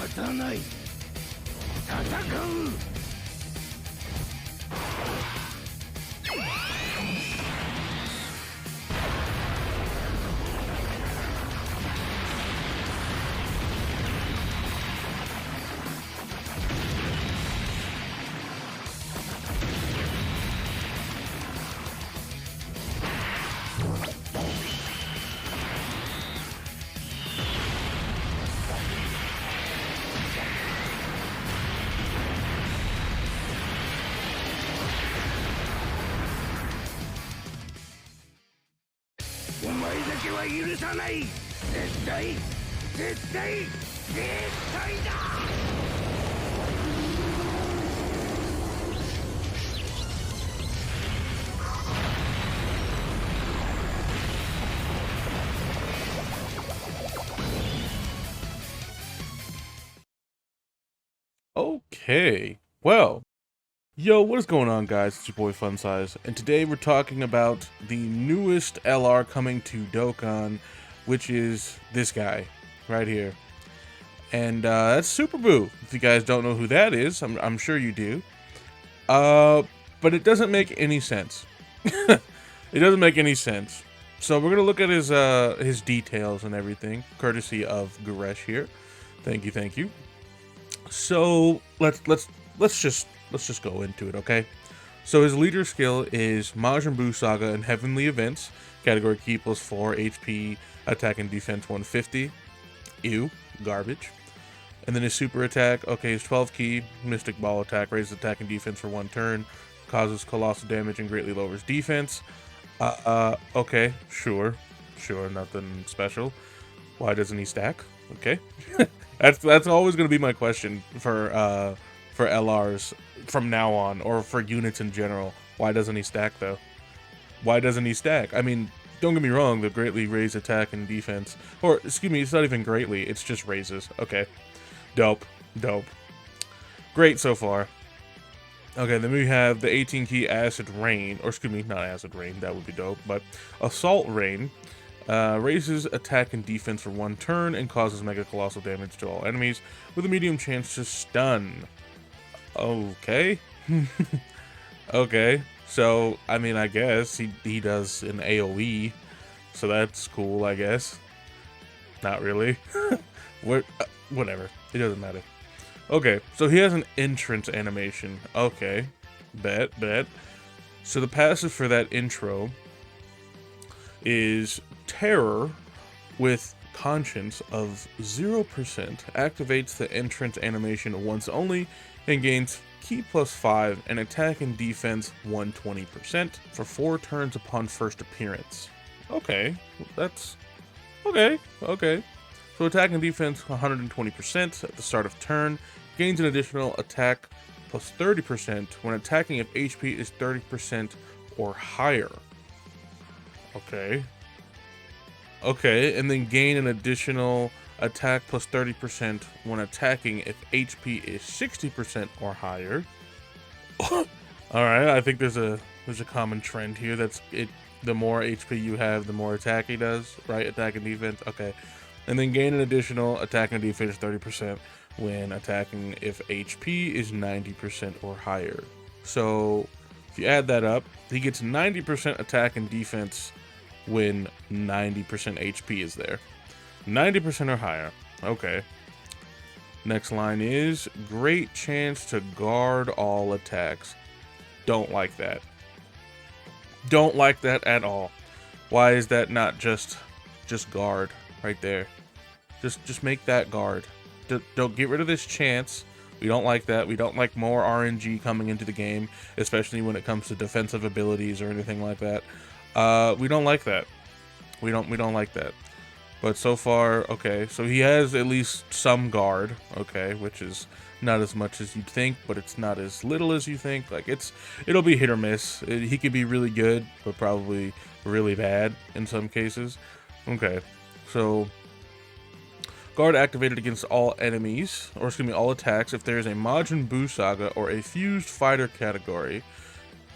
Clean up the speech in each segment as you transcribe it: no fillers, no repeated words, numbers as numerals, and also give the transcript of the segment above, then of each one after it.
さない。戦う。お前だけは許さない。絶対絶対絶対だ。Okay, well, yo, what is going on, guys? It's your boy Fun Size, and today we're talking about the newest LR coming to Dokkan, which is this guy right here, and that's Super Boo. If you guys don't know who that is, I'm sure you do. But it doesn't make any sense. It doesn't make any sense. So we're gonna look at his details and everything, courtesy of Goresh here. Thank you, thank you. So let's just go into it, okay? So his leader skill is Majin Buu Saga and Heavenly Events, category key plus 4 HP, attack and defense 150. Ew, garbage. And then his super attack, okay, is 12 key, Mystic Ball attack, raises attack and defense for 1 turn, causes colossal damage and greatly lowers defense. Okay, sure, nothing special. Why doesn't he stack? Okay. That's always going to be my question for LRs from now on, or for units in general. Why doesn't he stack though? Why doesn't he stack? I mean, don't get me wrong, the greatly raised attack and defense, or excuse me, it's not even greatly, it's just raises. Okay, dope. Great so far. Okay, then we have the 18 key Acid Rain, or excuse me, not Acid Rain, that would be dope, but Assault Rain. Raises attack and defense for 1 turn and causes mega colossal damage to all enemies with a medium chance to stun. Okay. Okay. So, I mean, I guess he does an AoE, so that's cool, I guess. Not really. Whatever. It doesn't matter. Okay, so he has an entrance animation. Okay. Bet. So the passive for that intro is Terror with Conscience of 0%, activates the entrance animation once only, and gains Ki plus 5 and attack and defense 120% for 4 turns upon first appearance. Okay, that's... okay. So attack and defense 120% at the start of turn, gains an additional attack plus 30% when attacking if HP is 30% or higher. Okay, and then gain an additional attack plus 30% when attacking if HP is 60% or higher. Alright, I think there's a common trend here. That's it. The more HP you have, the more attack he does, right? Attack and defense. Okay. And then gain an additional attack and defense 30% when attacking if HP is 90% or higher. So if you add that up, he gets 90% attack and defense when 90% HP is there. 90% or higher. Okay. Next line is great chance to guard all attacks. Don't like that. Don't like that at all. Why is that not just guard right there? Just make that guard. Don't get rid of this chance. We don't like that. We don't like more RNG coming into the game, especially when it comes to defensive abilities or anything like that. We don't like that. We don't like that. But so far, okay, so he has at least some guard, okay, which is not as much as you'd think, but it's not as little as you think. Like, it'll be hit or miss. He could be really good, but probably really bad in some cases. Okay, so guard activated against all enemies, or excuse me, all attacks if there is a Majin Buu Saga or a fused fighter category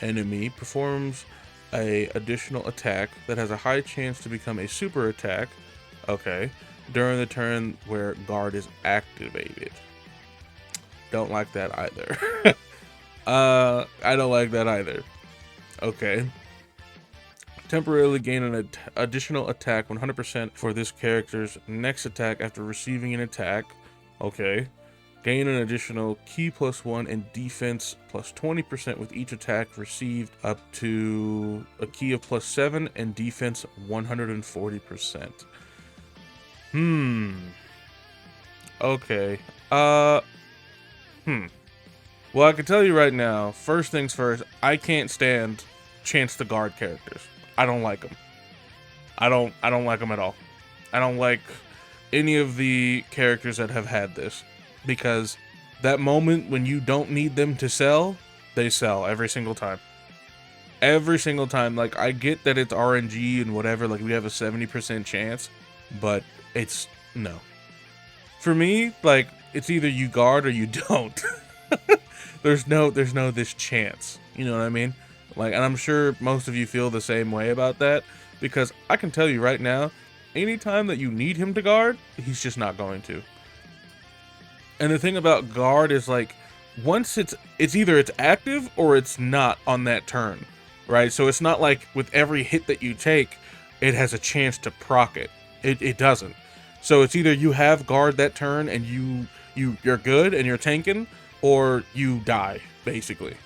enemy performs a additional attack that has a high chance to become a super attack. Okay. during the turn where guard is activated. Don't like that either. I don't like that either. Okay. Temporarily gain an additional attack 100% for this character's next attack after receiving an attack. Okay. Gain an additional key +1 and defense +20% with each attack received, up to a key of +7 and defense 140%. Okay. Well, I can tell you right now, first things first, I can't stand chance to guard characters. I don't like them. I don't like them at all. I don't like any of the characters that have had this, because that moment when you don't need them to sell, they sell every single time. Every single time. Like, I get that it's RNG and whatever, like we have a 70% chance, but it's no. For me, like, it's either you guard or you don't. there's no this chance. You know what I mean? Like, and I'm sure most of you feel the same way about that, because I can tell you right now, anytime that you need him to guard, he's just not going to. And the thing about guard is, like, once it's either it's active or it's not on that turn, right? So it's not like with every hit that you take, it has a chance to proc it. It doesn't. So it's either you have guard that turn and you're good and you're tanking, or you die, basically.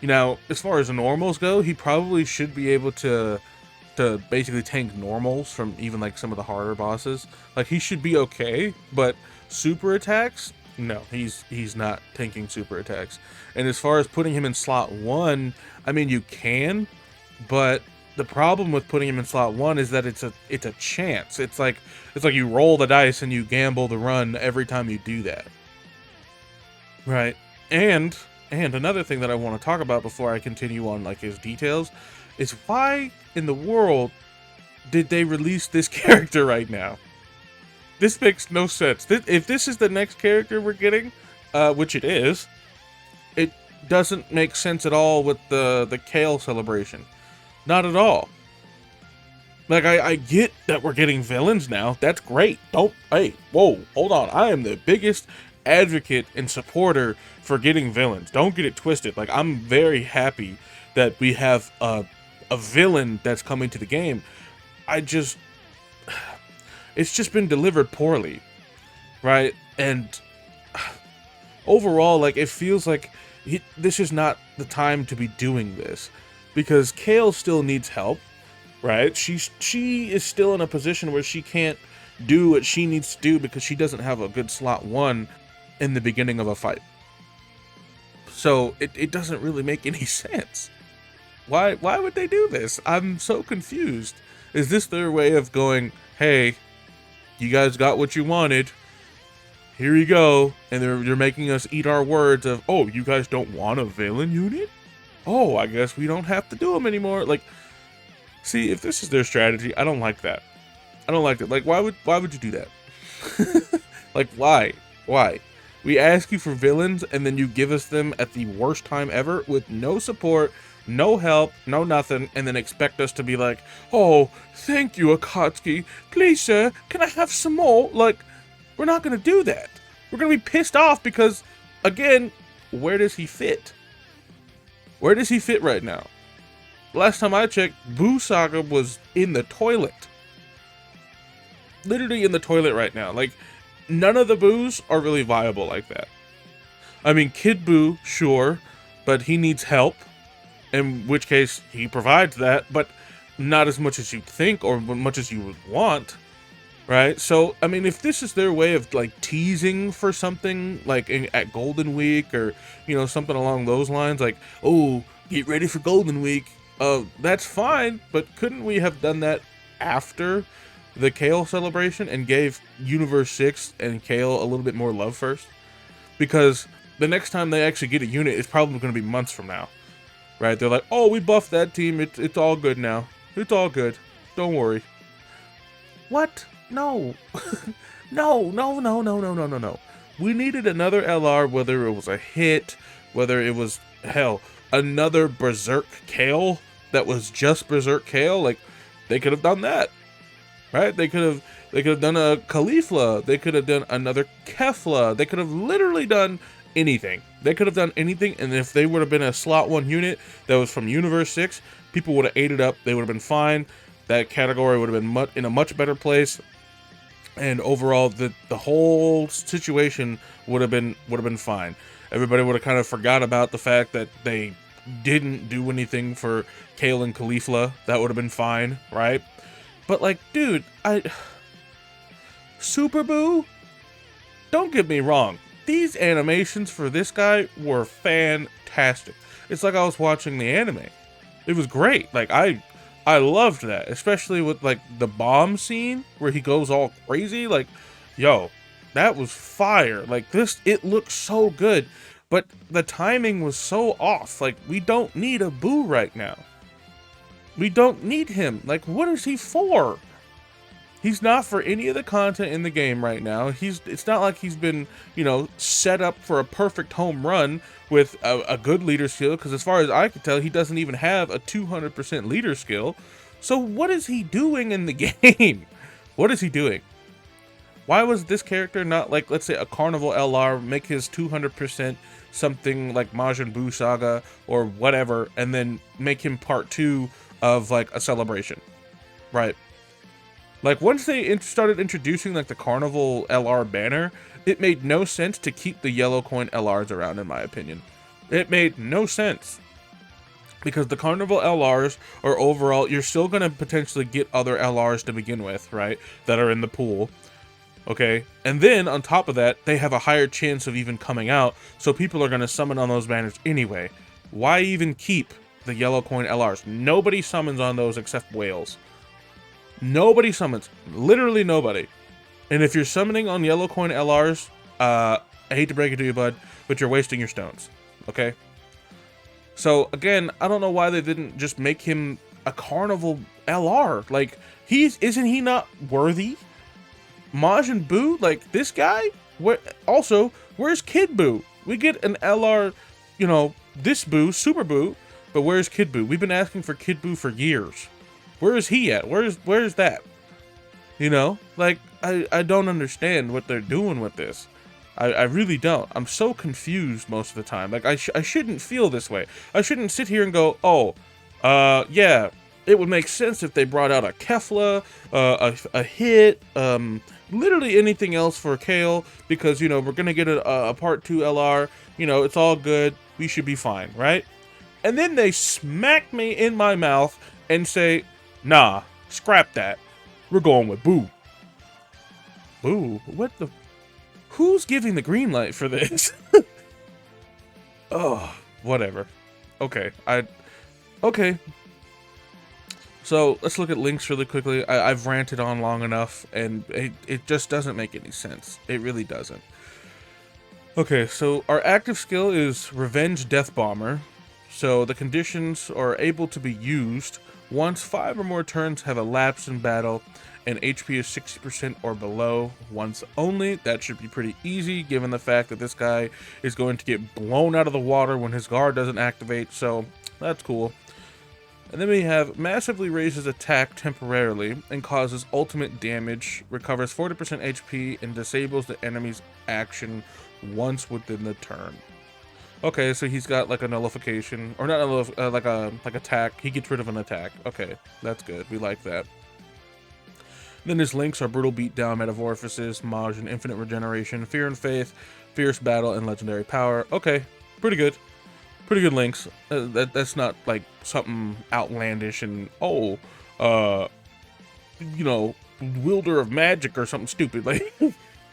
You know, as far as the normals go, he probably should be able to basically tank normals from even like some of the harder bosses. Like, he should be okay, but super attacks, no, he's not tanking super attacks. And as far as putting him in slot 1, I mean, you can, but the problem with putting him in slot 1 is that it's a chance. It's like you roll the dice and you gamble the run every time you do that. Right. And another thing that I want to talk about before I continue on, like, his details, is why in the world did they release this character right now? This makes no sense. If this is the next character we're getting, which it is, it doesn't make sense at all with the Kale celebration. Not at all. Like, I get that we're getting villains now. That's great. Hey, whoa, hold on. I am the biggest advocate and supporter for getting villains. Don't get it twisted. Like, I'm very happy that we have a villain that's coming to the game. It's just been delivered poorly, right? And overall, like, it feels like this is not the time to be doing this, because Kale still needs help, right? She is still in a position where she can't do what she needs to do because she doesn't have a good slot 1 in the beginning of a fight. So it doesn't really make any sense. Why would they do this? I'm so confused. Is this their way of going, hey, you guys got what you wanted, here you go, and they're making us eat our words of, oh, you guys don't want a villain unit? Oh, I guess we don't have to do them anymore. Like, see, if this is their strategy, I don't like that. I don't like it. Like, why would you do that? Like, why? We ask you for villains, and then you give us them at the worst time ever with no support, no help, no nothing, and then expect us to be like, oh, thank you, Akatsuki. Please, sir, can I have some more? Like, we're not going to do that. We're going to be pissed off because, again, where does he fit? Where does he fit right now? Last time I checked, Boo Saga was in the toilet. Literally in the toilet right now. Like, none of the Boos are really viable like that. I mean, Kid Boo, sure, but he needs help, in which case he provides that, but not as much as you'd think or much as you would want, right? So, I mean, if this is their way of, like, teasing for something, like at Golden Week or, you know, something along those lines, like, oh, get ready for Golden Week, that's fine, but couldn't we have done that after the Kale celebration and gave Universe 6 and Kale a little bit more love first? Because the next time they actually get a unit is probably going to be months from now, right? They're like, oh, we buffed that team, it's all good now. It's all good. Don't worry. What? No. No. We needed another LR, whether it was a hit, whether it was, hell, another Berserk Kale that was just Berserk Kale. Like, they could have done that. Right? They could They could have done a Caulifla. They could have done another Kefla. They could have literally done anything. They could have done anything, and if they would have been a slot 1 unit that was from Universe 6, people would have ate it up. They would have been fine. That category would have been in a much better place, and overall, the whole situation would have been fine. Everybody would have kind of forgot about the fact that they didn't do anything for Kale and Caulifla. That would have been fine, right? But like, dude, Super Boo, don't get me wrong. These animations for this guy were fantastic. It's like I was watching the anime. It was great. Like, I loved that, especially with like the bomb scene where he goes all crazy. Like, yo, that was fire. Like this, it looked so good, but the timing was so off. Like, we don't need a Boo right now. We don't need him. Like, what is he for? He's not for any of the content in the game right now. It's not like he's been, you know, set up for a perfect home run with a good leader skill, because as far as I can tell, he doesn't even have a 200% leader skill. So what is he doing in the game? What is he doing? Why was this character not like, let's say, a Carnival LR, make his 200% something like Majin Buu Saga or whatever, and then make him part 2 of like a celebration, right? Like, once they started introducing like the Carnival LR banner, it made no sense to keep the yellow coin LRs around, in my opinion. It made no sense. Because the Carnival LRs are overall, you're still going to potentially get other LRs to begin with, right? That are in the pool. Okay? And then, on top of that, they have a higher chance of even coming out, so people are going to summon on those banners anyway. Why even keep the yellow coin LRs? Nobody summons on those except whales. Nobody summons. Literally nobody. And if you're summoning on yellow coin LRs, I hate to break it to you, bud, but you're wasting your stones. Okay? So, again, I don't know why they didn't just make him a Carnival LR. Like, isn't he not worthy? Majin Buu? Like, this guy? Also, where's Kid Buu? We get an LR, you know, this Buu, Super Buu, but where's Kid Buu? We've been asking for Kid Buu for years. Where is he at? Where's that? You know, like, I don't understand what they're doing with this. I really don't. I'm so confused most of the time. Like, I shouldn't feel this way. I shouldn't sit here and go, oh, yeah, it would make sense if they brought out a Kefla, a hit, literally anything else for Kale, because, you know, we're gonna get a part 2 LR, you know, it's all good, we should be fine, right? And then they smack me in my mouth and say, nah, scrap that. We're going with Boo. Boo? What the? Who's giving the green light for this? Oh, whatever. Okay, okay. So, let's look at links really quickly. I've ranted on long enough, and it just doesn't make any sense. It really doesn't. Okay, so our active skill is Revenge Death Bomber. So, the conditions are able to be used once 5 or more turns have elapsed in battle, and HP is 60% or below once only. That should be pretty easy, given the fact that this guy is going to get blown out of the water when his guard doesn't activate, so that's cool. And then we have massively raises attack temporarily and causes ultimate damage, recovers 40% HP, and disables the enemy's action once within the turn. Okay, so he's got like a nullification, or not like attack. He gets rid of an attack. Okay, that's good. We like that. Then his links are Brutal Beatdown, Metamorphosis, Majin, Infinite Regeneration, Fear and Faith, Fierce Battle, and Legendary Power. Okay, pretty good. Pretty good links. That's not like something outlandish and, oh, you know, Wielder of Magic or something stupid. Like,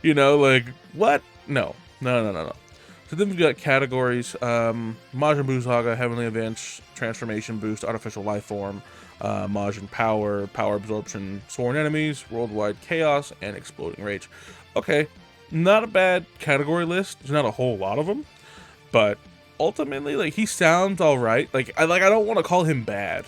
you know, like, what? No. So then we've got categories. Majin Buu Saga, Heavenly Events, Transformation Boost, Artificial Life Form, Majin Power, Power Absorption, Sworn Enemies, Worldwide Chaos, and Exploding Rage. Okay, not a bad category list. There's not a whole lot of them, but ultimately, like, he sounds all right. Like I don't want to call him bad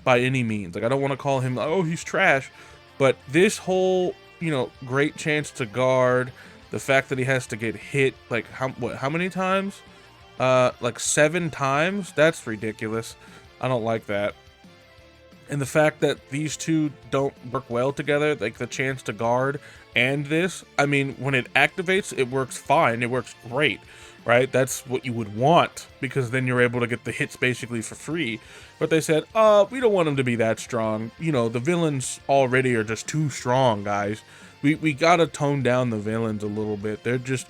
by any means. Like, I don't want to call him, oh, he's trash. But this whole, you know, great chance to guard, the fact that he has to get hit, like, how many times? Like 7 times? That's ridiculous. I don't like that. And the fact that these two don't work well together, like the chance to guard and this, I mean, when it activates, it works fine. It works great, right? That's what you would want, because then you're able to get the hits basically for free. But they said, we don't want him to be that strong. You know, the villains already are just too strong, guys. We gotta tone down the villains a little bit. They're just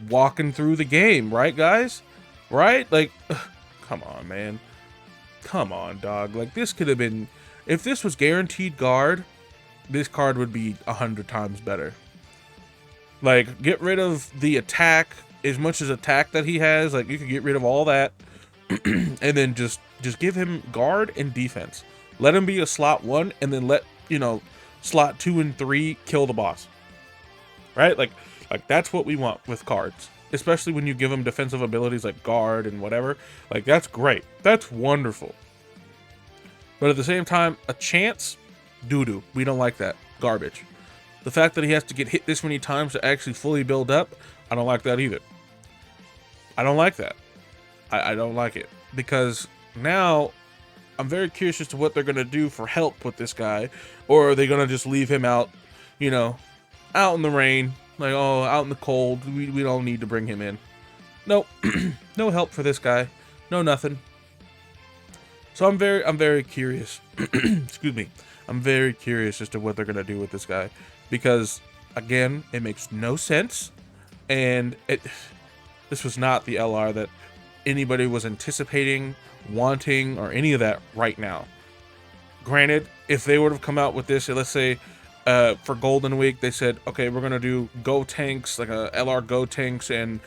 walking through the game, right, guys? Right? Like, come on, man. Come on, dog. Like, this could have been... If this was guaranteed guard, this card would be 100 times better. Like, get rid of the attack, as much as attack that he has. Like, you could get rid of all that. And then just give him guard and defense. Let him be a slot 1, and then let, you know, slot 2 and 3 kill the boss. Right? Like that's what we want with cards. Especially when you give them defensive abilities like guard and whatever. Like, that's great. That's wonderful. But at the same time, a chance, doo-doo. We don't like that. Garbage. The fact that he has to get hit this many times to actually fully build up, I don't like that either. I don't like that. I don't like it. Because now, I'm very curious as to what they're going to do for help with this guy. Or are they going to just leave him out, you know, out in the rain? Like, oh, out in the cold, we don't need to bring him in. Nope. No help for this guy. No nothing. So I'm very curious. Excuse me. I'm very curious as to what they're gonna do with this guy, because again, it makes no sense, and this was not the LR that anybody was anticipating, wanting, or any of that right now. Granted, if they would have come out with this, let's say, for Golden Week, they said, okay, we're gonna do Go Tanks, like a LR Go Tanks, and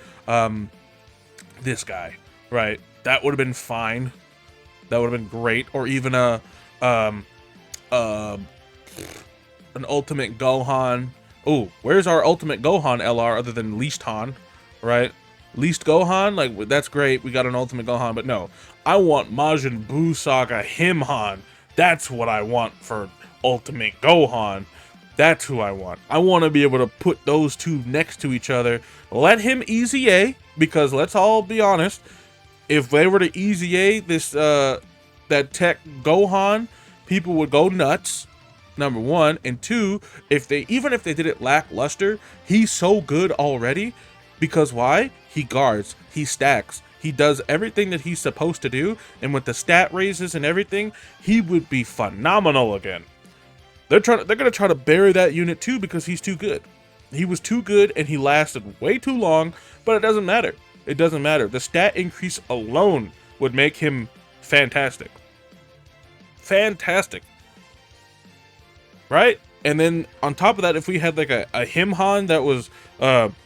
this guy, right? That would have been fine. That would have been great. Or even an Ultimate Gohan. Oh, where's our Ultimate Gohan LR other than Least Han, right? Least Gohan, like, that's great. We got an Ultimate Gohan, but no, I want Majin Buu Saga Himhan. That's what I want for Ultimate Gohan. That's who I want. I want to be able to put those two next to each other. Let him easy A, because let's all be honest, if they were to easy A this that tech Gohan, people would go nuts. Number one, and two, even if they did it lackluster, he's so good already. Because why? He guards, he stacks, he does everything that he's supposed to do, and with the stat raises and everything, he would be phenomenal again. They're gonna try to bury that unit too, because he's too good. He was too good and he lasted way too long, but it doesn't matter. It doesn't matter. The stat increase alone would make him fantastic. Fantastic. Right? And then on top of that, if we had like a Himhan that was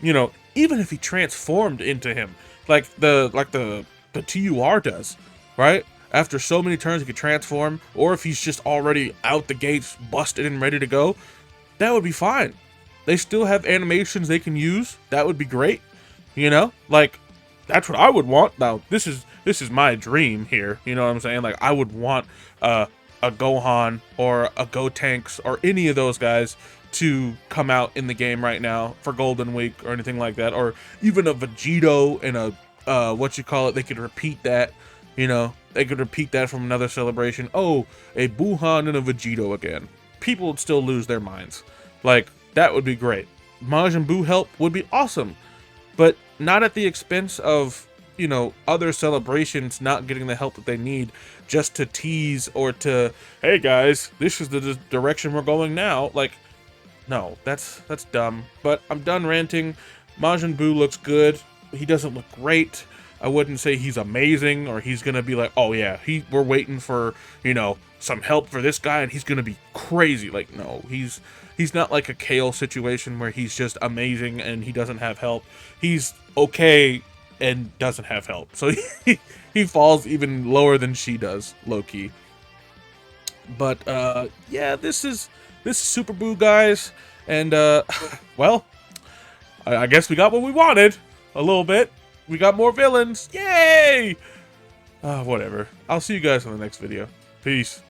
you know, even if he transformed into him, like the TUR does, right? After so many turns he could transform, or if he's just already out the gates, busted and ready to go, that would be fine. They still have animations they can use. That would be great. You know? Like, that's what I would want. Now, this is my dream here. You know what I'm saying? Like, I would want a Gohan or a Gotenks or any of those guys to come out in the game right now for Golden Week or anything like that. Or even a Vegito and a, they could repeat that. You know, they could repeat that from another celebration. Oh, a Buhan and a Vegito again. People would still lose their minds. Like, that would be great. Majin Buu help would be awesome. But not at the expense of, you know, other celebrations not getting the help that they need just to tease or to, hey guys, this is the direction we're going now. Like, no, that's dumb. But I'm done ranting. Majin Buu looks good. He doesn't look great. I wouldn't say he's amazing, or he's gonna be like, oh yeah, we're waiting for, you know, some help for this guy and he's gonna be crazy. Like, no, he's not like a Kale situation where he's just amazing and he doesn't have help. He's okay and doesn't have help. So he falls even lower than she does, low-key. But yeah, this is Super Buu, guys. And well, I guess we got what we wanted a little bit. We got more villains. Yay! Whatever. I'll see you guys in the next video. Peace.